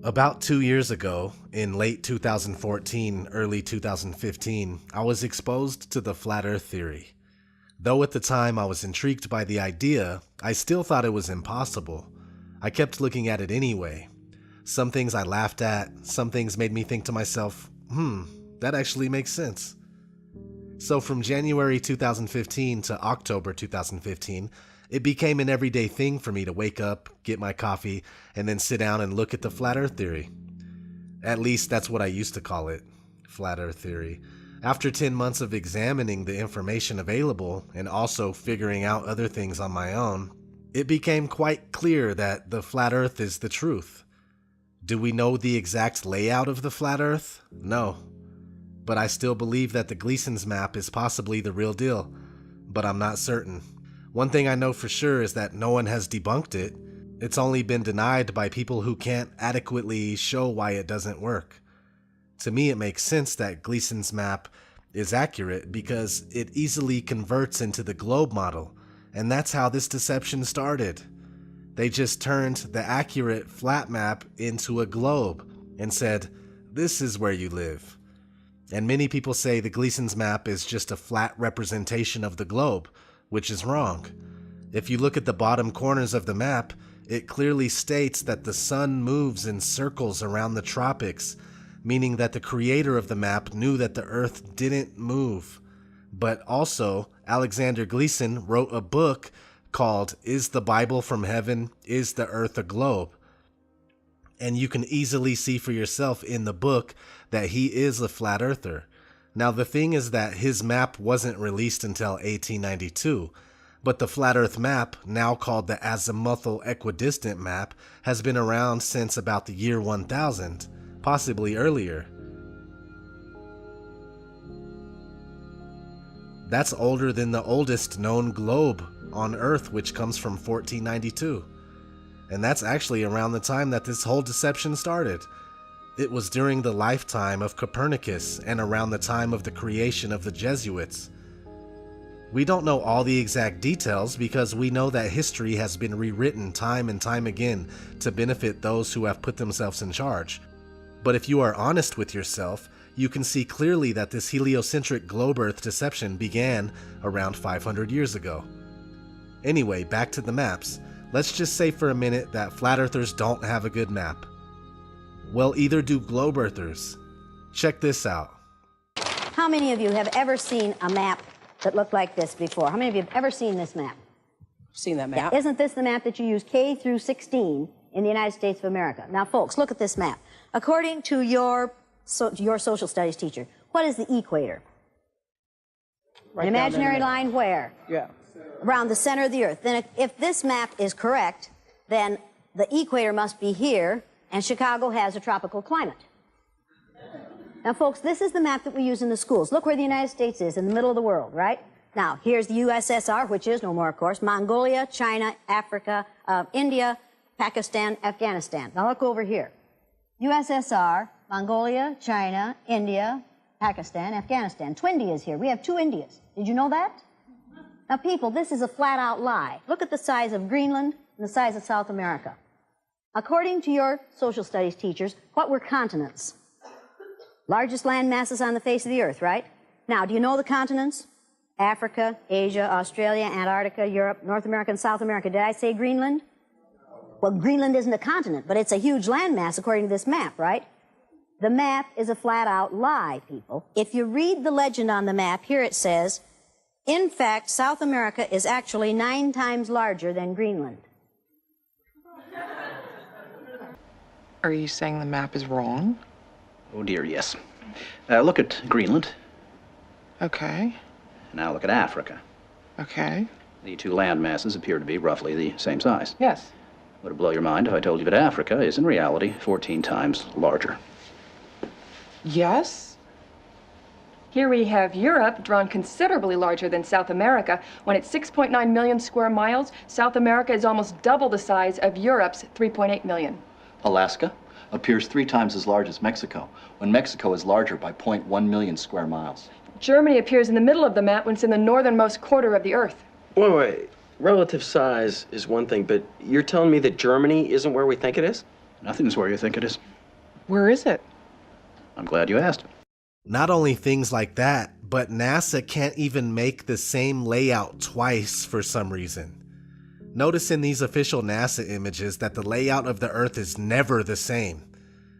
About 2 years ago, in late 2014, early 2015, I was exposed to the Flat Earth theory. Though at the time I was intrigued by the idea, I still thought it was impossible. I kept looking at it anyway. Some things I laughed at, some things made me think to myself, that actually makes sense. So from January 2015 to October 2015, it became an everyday thing for me to wake up, get my coffee, and then sit down and look at the Flat Earth theory. At least that's what I used to call it, Flat Earth theory. After 10 months of examining the information available and also figuring out other things on my own, it became quite clear that the Flat Earth is the truth. Do we know the exact layout of the Flat Earth? No. But I still believe that the Gleason's map is possibly the real deal, but I'm not certain. One thing I know for sure is that no one has debunked it. It's only been denied by people who can't adequately show why it doesn't work. To me, it makes sense that Gleason's map is accurate because it easily converts into the globe model, and that's how this deception started. They just turned the accurate flat map into a globe and said, "This is where you live." And many people say the Gleason's map is just a flat representation of the globe, which is wrong. If you look at the bottom corners of the map, it clearly states that the sun moves in circles around the tropics, meaning that the creator of the map knew that the Earth didn't move. But also, Alexander Gleason wrote a book called Is the Bible from Heaven? Is the Earth a Globe? And you can easily see for yourself in the book that he is a flat earther. Now the thing is that his map wasn't released until 1892, but the Flat Earth map, now called the Azimuthal Equidistant map, has been around since about the year 1000, possibly earlier. That's older than the oldest known globe on Earth, which comes from 1492. And that's actually around the time that this whole deception started. It was during the lifetime of Copernicus and around the time of the creation of the Jesuits. We don't know all the exact details because we know that history has been rewritten time and time again to benefit those who have put themselves in charge. But if you are honest with yourself, you can see clearly that this heliocentric globe Earth deception began around 500 years ago. Anyway, back to the maps. Let's just say for a minute that flat earthers don't have a good map. Well, either do globe earthers. Check this out. How many of you have ever seen a map that looked like this before? How many of you have ever seen this map? Seen that map. Yeah. Isn't this the map that you use K through 16 in the United States of America? Now, folks, look at this map. According to your social studies teacher, what is the equator? Right An down imaginary in there. line where? Yeah. Around the center of the Earth. Then if this map is correct, then the equator must be here, and Chicago has a tropical climate. Now, folks, this is the map that we use in the schools. Look where the United States is, in the middle of the world, right? Now, here's the USSR, which is no more, of course, Mongolia, China, Africa, India, Pakistan, Afghanistan. Now, look over here. USSR, Mongolia, China, India, Pakistan, Afghanistan. Twin Indias here. We have two Indias. Did you know that? Now, people, this is a flat-out lie. Look at the size of Greenland and the size of South America. According to your social studies teachers, what were continents? Largest land masses on the face of the Earth, right? Now, do you know the continents? Africa, Asia, Australia, Antarctica, Europe, North America, and South America. Did I say Greenland? Well, Greenland isn't a continent, but it's a huge landmass according to this map, right? The map is a flat-out lie, people. If you read the legend on the map, here it says, in fact, South America is actually 9 times larger than Greenland. Are you saying the map is wrong? Oh dear, yes. Look at Greenland. Okay. Now look at Africa. Okay. The two land masses appear to be roughly the same size. Yes. Would it blow your mind if I told you that Africa is in reality 14 times larger? Yes? Here we have Europe, drawn considerably larger than South America. When it's 6.9 million square miles, South America is almost double the size of Europe's 3.8 million. Alaska appears 3 times as large as Mexico, when Mexico is larger by 0.1 million square miles. Germany appears in the middle of the map when it's in the northernmost quarter of the Earth. Wait. Relative size is one thing, but you're telling me that Germany isn't where we think it is? Nothing's where you think it is. Where is it? I'm glad you asked. Not only things like that, but NASA can't even make the same layout twice for some reason. Notice in these official NASA images that the layout of the Earth is never the same.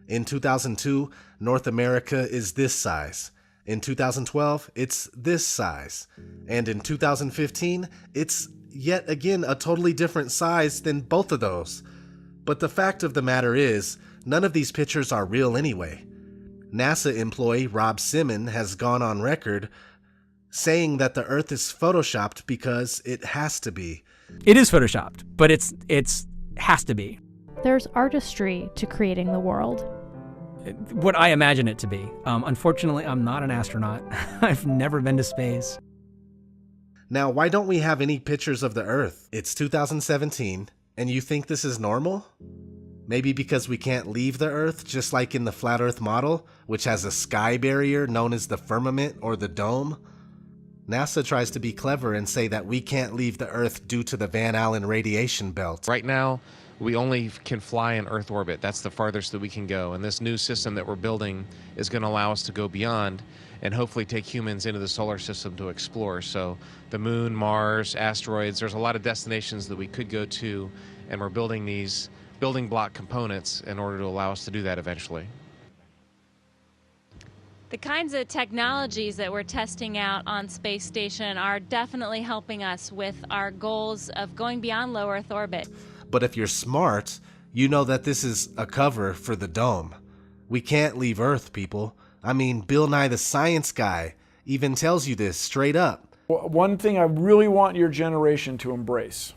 In 2002, North America is this size. In 2012, it's this size. And in 2015, it's yet again a totally different size than both of those. But the fact of the matter is, none of these pictures are real anyway. NASA employee Rob Simon has gone on record saying that the Earth is photoshopped because it has to be. It is photoshopped, but it's has to be. There's artistry to creating the world. What I imagine it to be. Unfortunately, I'm not an astronaut. I've never been to space. Now, why don't we have any pictures of the Earth? It's 2017, and you think this is normal? Maybe because we can't leave the Earth, just like in the Flat Earth model, which has a sky barrier known as the firmament or the dome? NASA tries to be clever and say that we can't leave the Earth due to the Van Allen radiation belt. Right now, we only can fly in Earth orbit. That's the farthest that we can go. And this new system that we're building is going to allow us to go beyond and hopefully take humans into the solar system to explore. So the moon, Mars, asteroids, there's a lot of destinations that we could go to, and we're building these building block components in order to allow us to do that eventually. The kinds of technologies that we're testing out on Space Station are definitely helping us with our goals of going beyond low Earth orbit. But if you're smart, you know that this is a cover for the dome. We can't leave Earth, people. I mean, Bill Nye the Science Guy even tells you this straight up. One thing I really want your generation to embrace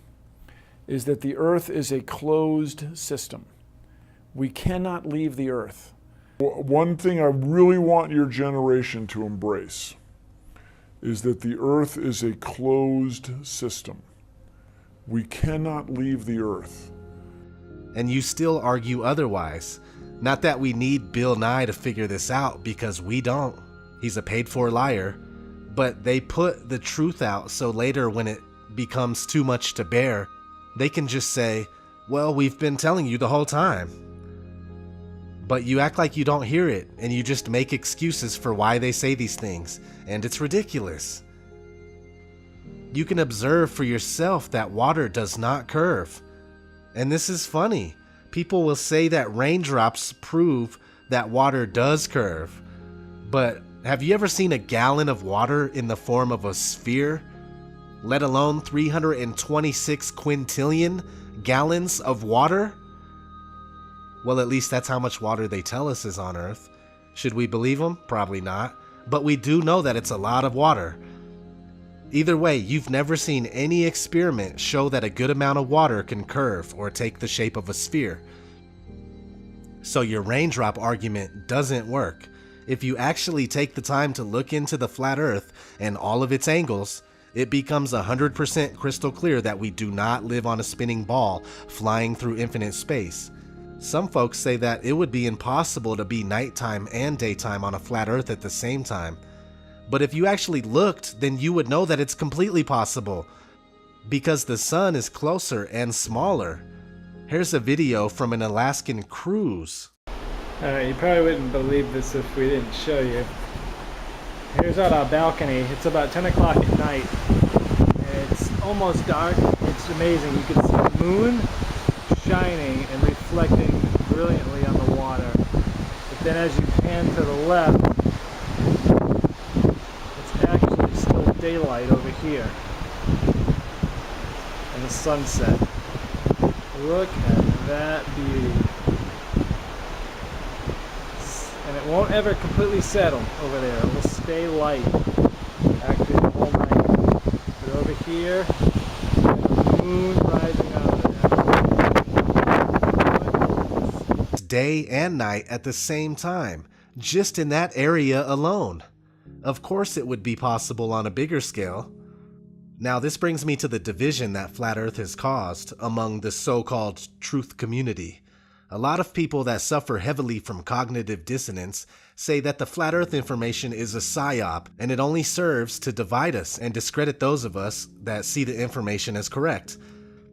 is that the Earth is a closed system. We cannot leave the Earth. One thing I really want your generation to embrace is that the Earth is a closed system. We cannot leave the Earth. And you still argue otherwise. Not that we need Bill Nye to figure this out, because we don't. He's a paid-for liar. But they put the truth out so later when it becomes too much to bear, they can just say, well, we've been telling you the whole time. But you act like you don't hear it, and you just make excuses for why they say these things, and it's ridiculous. You can observe for yourself that water does not curve. And this is funny. People will say that raindrops prove that water does curve. But have you ever seen a gallon of water in the form of a sphere? Let alone 326 quintillion gallons of water? Well, at least that's how much water they tell us is on Earth. Should we believe them? Probably not. But we do know that it's a lot of water. Either way, you've never seen any experiment show that a good amount of water can curve or take the shape of a sphere. So your raindrop argument doesn't work. If you actually take the time to look into the flat Earth and all of its angles, it becomes 100% crystal clear that we do not live on a spinning ball flying through infinite space. Some folks say that it would be impossible to be nighttime and daytime on a flat Earth at the same time. But if you actually looked, then you would know that it's completely possible, because the sun is closer and smaller. Here's a video from an Alaskan cruise. You probably wouldn't believe this if we didn't show you. Here's out our balcony. It's about 10 o'clock at night. It's almost dark. It's amazing. You can see the moon shining and reflecting brilliantly on the water. But then as you pan to the left, it's actually still daylight over here. And the sunset. Look at that beauty. And it won't ever completely settle over there. It will stay light actually the whole night. But over here, the moon rising out of there. It's day and night at the same time, just in that area alone. Of course it would be possible on a bigger scale. Now this brings me to the division that Flat Earth has caused among the so-called truth community. A lot of people that suffer heavily from cognitive dissonance say that the Flat Earth information is a psyop and it only serves to divide us and discredit those of us that see the information as correct.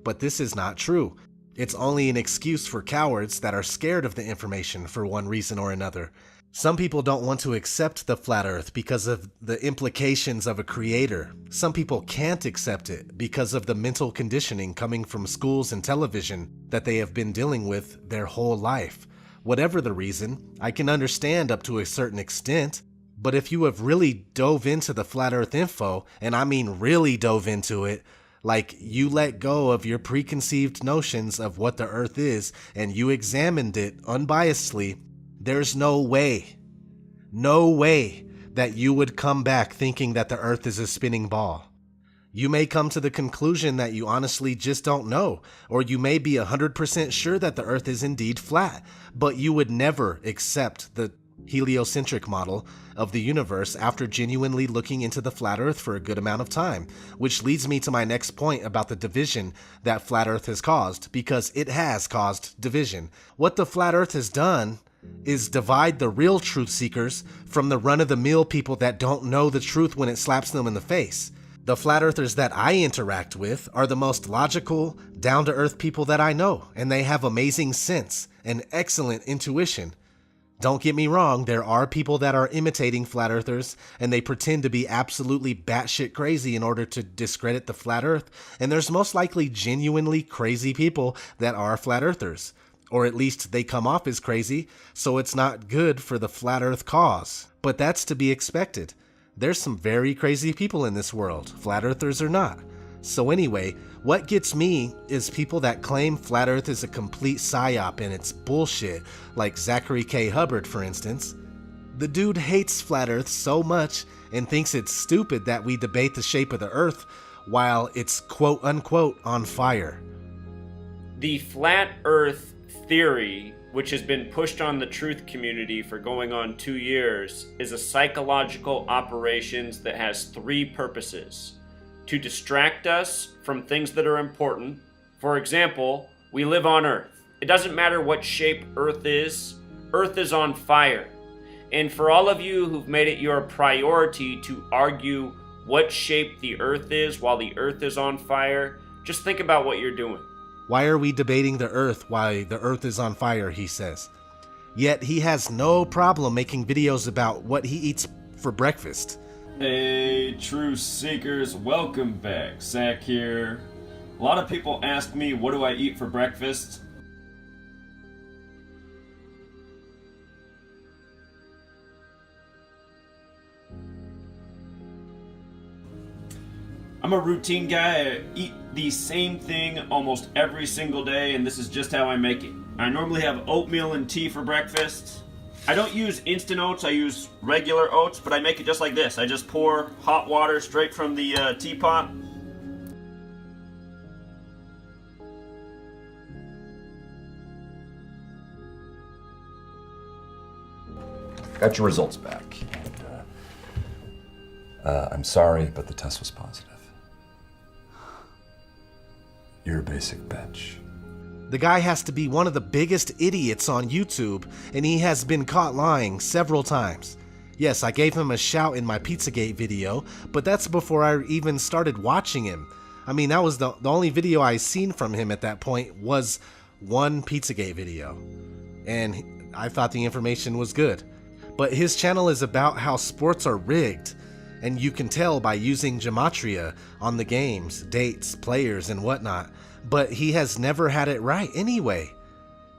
But this is not true. It's only an excuse for cowards that are scared of the information for one reason or another. Some people don't want to accept the flat earth because of the implications of a creator. Some people can't accept it because of the mental conditioning coming from schools and television that they have been dealing with their whole life. Whatever the reason, I can understand up to a certain extent, but if you have really dove into the flat earth info, and I mean really dove into it, like you let go of your preconceived notions of what the earth is and you examined it unbiasedly, there's no way that you would come back thinking that the earth is a spinning ball. You may come to the conclusion that you honestly just don't know, or you may be 100% sure that the earth is indeed flat, but you would never accept the heliocentric model of the universe after genuinely looking into the flat earth for a good amount of time, which leads me to my next point about the division that flat earth has caused, because it has caused division. What the flat earth has done is divide the real truth seekers from the run-of-the-mill people that don't know the truth when it slaps them in the face. The flat earthers that I interact with are the most logical, down-to-earth people that I know, and they have amazing sense and excellent intuition. Don't get me wrong, there are people that are imitating flat earthers and they pretend to be absolutely batshit crazy in order to discredit the flat earth, and there's most likely genuinely crazy people that are flat earthers. Or at least they come off as crazy, so it's not good for the flat earth cause. But that's to be expected. There's some very crazy people in this world, flat earthers or not. So anyway, what gets me is people that claim flat earth is a complete psyop and it's bullshit, like Zachary K. Hubbard, for instance. The dude hates flat earth so much and thinks it's stupid that we debate the shape of the earth while it's quote unquote on fire. The flat earth theory, which has been pushed on the truth community for going on 2 years, is a psychological operation that has 3 purposes. To distract us from things that are important. For example, we live on Earth. It doesn't matter what shape Earth is on fire. And for all of you who've made it your priority to argue what shape the Earth is while the Earth is on fire, just think about what you're doing. Why are we debating the earth while the earth is on fire, he says. Yet he has no problem making videos about what he eats for breakfast. Hey, Truth Seekers, welcome back. Zach here. A lot of people ask me, what do I eat for breakfast? I'm a routine guy. I eat the same thing almost every single day, and this is just how I make it. I normally have oatmeal and tea for breakfast. I don't use instant oats, I use regular oats, but I make it just like this. I just pour hot water straight from the teapot. Got your results back. And, I'm sorry, but the test was positive. You're a basic bitch. The guy has to be one of the biggest idiots on YouTube, and he has been caught lying several times. Yes, I gave him a shout in my Pizzagate video, but that's before I even started watching him. I mean, that was the only video I seen from him at that point was one Pizzagate video. And I thought the information was good. But his channel is about how sports are rigged, and you can tell by using gematria on the games, dates, players, and whatnot. But he has never had it right anyway.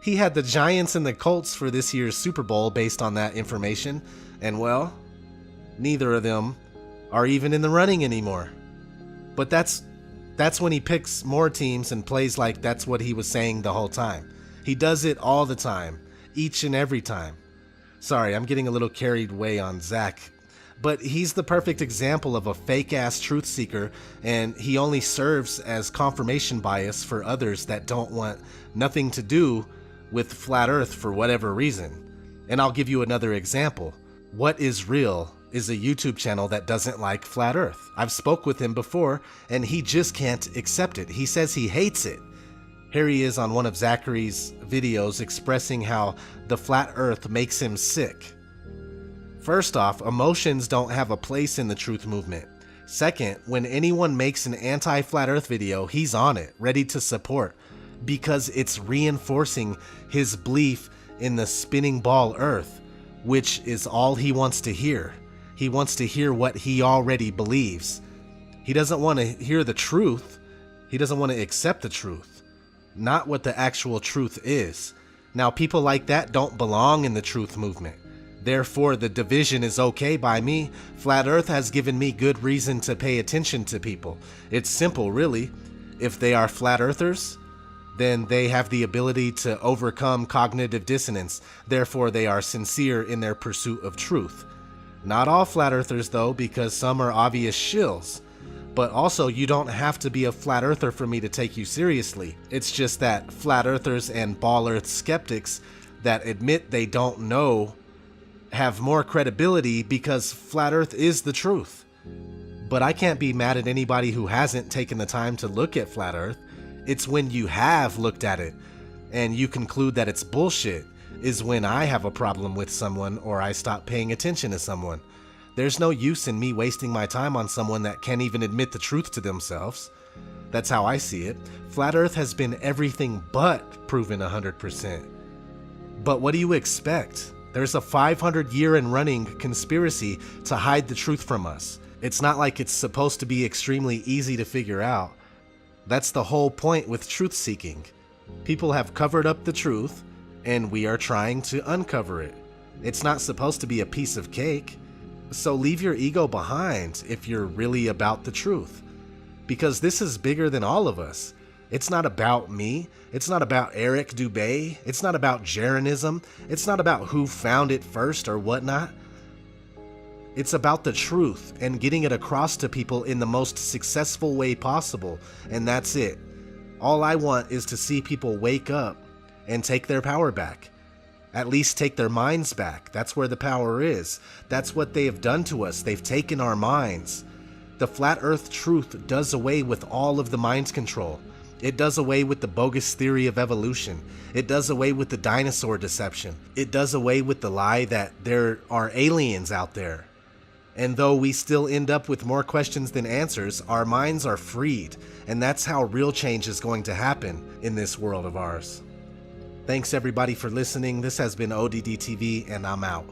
He had the Giants and the Colts for this year's Super Bowl based on that information, and well, neither of them are even in the running anymore. But that's when he picks more teams and plays like that's what he was saying the whole time. He does it all the time, each and every time. Sorry, I'm getting a little carried away on Zach. But he's the perfect example of a fake-ass truth seeker, and he only serves as confirmation bias for others that don't want nothing to do with flat earth for whatever reason. And I'll give you another example. What Is Real is a YouTube channel that doesn't like flat earth. I've spoke with him before, and he just can't accept it. He says he hates it. Here he is on one of Zachary's videos expressing how the flat earth makes him sick. First off, emotions don't have a place in the truth movement. Second, when anyone makes an anti-flat earth video, he's on it, ready to support. because it's reinforcing his belief in the spinning ball Earth, which is all he wants to hear. He wants to hear what he already believes. He doesn't want to hear the truth. He doesn't want to accept the truth, not what the actual truth is. Now, people like that don't belong in the truth movement. Therefore, the division is okay by me. Flat Earth has given me good reason to pay attention to people. It's simple, really. If they are flat earthers, then they have the ability to overcome cognitive dissonance. Therefore, they are sincere in their pursuit of truth. Not all flat earthers, though, because some are obvious shills. But also, you don't have to be a flat earther for me to take you seriously. It's just that flat earthers and ball earth skeptics that admit they don't know have more credibility because flat earth is the truth. But I can't be mad at anybody who hasn't taken the time to look at flat earth. It's when you have looked at it and you conclude that it's bullshit is when I have a problem with someone or I stop paying attention to someone. There's no use in me wasting my time on someone that can't even admit the truth to themselves. That's how I see it. Flat Earth has been everything but proven 100%. But what do you expect? There's a 500-year and running conspiracy to hide the truth from us. It's not like it's supposed to be extremely easy to figure out. That's the whole point with truth-seeking. People have covered up the truth, and we are trying to uncover it. It's not supposed to be a piece of cake. So leave your ego behind if you're really about the truth. Because this is bigger than all of us. It's not about me. It's not about Eric Dubay. It's not about Jeranism. It's not about who found it first or whatnot. It's about the truth and getting it across to people in the most successful way possible. And that's it. All I want is to see people wake up and take their power back. At least take their minds back. That's where the power is. That's what they have done to us. They've taken our minds. The flat earth truth does away with all of the mind control. It does away with the bogus theory of evolution. It does away with the dinosaur deception. It does away with the lie that there are aliens out there. And though we still end up with more questions than answers, our minds are freed. And that's how real change is going to happen in this world of ours. Thanks everybody for listening. This has been ODD TV, and I'm out.